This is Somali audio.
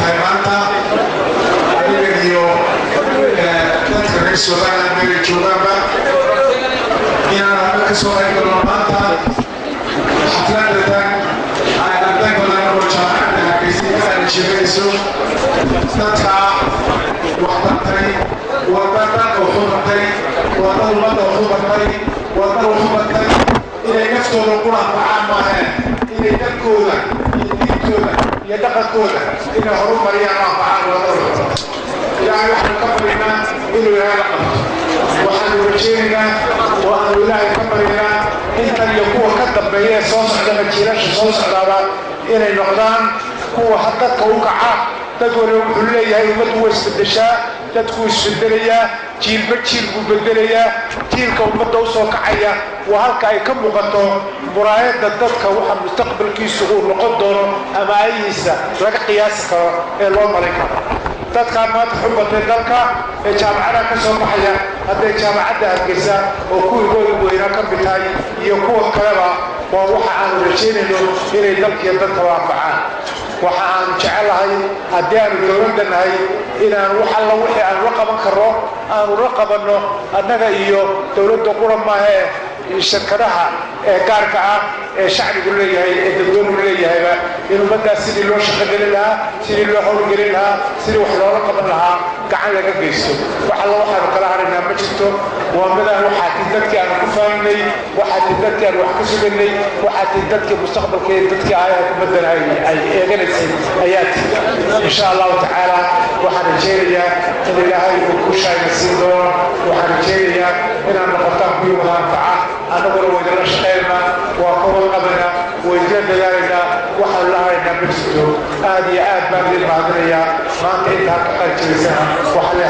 Taimanta, Adelio, Tantra Sovana, Mary Churamba, Yana Sola Manta, Atlanta, I think on our child, and Christina and Chiveso, Tata, Watatari, Watata, Ohumatari, Watalmata, Ohumatari, Watahumatari, in a next to the Kurama, in a Kola. يتقدون إن هروب مريانا فعال وضرر يعني وحن كبرنا إنه يهلقنا وحن رجينا وأن الله كبرنا إنت يقوى كتب بيه صوص عندما تجيلاش صوص عدابا إنه النقدان هو حتى توقع تدور حلية يمدو استدشاء تدخل السدرية جيل بتشيل بدرية جيل كومد وسوقعية وهلك أي كم مقطع مرايات ضدك وحن مستقبل كيس سقور نقدر أما أيسا لك قياسك اللهم عليك تذكر ما تحب تذكر جامعنا كسر محيا هذا جامعة هالكيسة وكل وينا كم بتاعي يكون كلامه ووحى عن الرجال إنه إلى ذلك يذكر وافعان waxaan jecelahay hadii aan dowladanahay inaan wax alla wixii aan la qaban karo aan la qabano annaga iyo dowladda quramaha ee shirkadaha ee gaarka ah ee shacbigu leeyahay ee dadweynuhu leeyahayba in ummadda sidii loo shaqagelin lahaa sidii loo howlgelin lahaa sidii wax loola qaban lahaa gacan laga geysto wax alla waxaan kala harinaa ma jirto waa midaan waxaa dadkii aan ku faahnay waxaa dadkii aan wax ka suganay waxaa dadkii mustaqbalka dadkii ay ku bedelaan ay eeganayeen ayaad insha Allah ta'ala waxaan rajaynayaa in Ilaahay uu ku shaqaysiin doono waxaan rajaynayaa inaan noqotaan kuwa manfaca anaguna wada shaqeynaa waa ka wada qabana wada dadaalna waxaan la haynaa bisto aad iyo aad baan idin mahadinayaa maanta inta ka qaybsan waxa la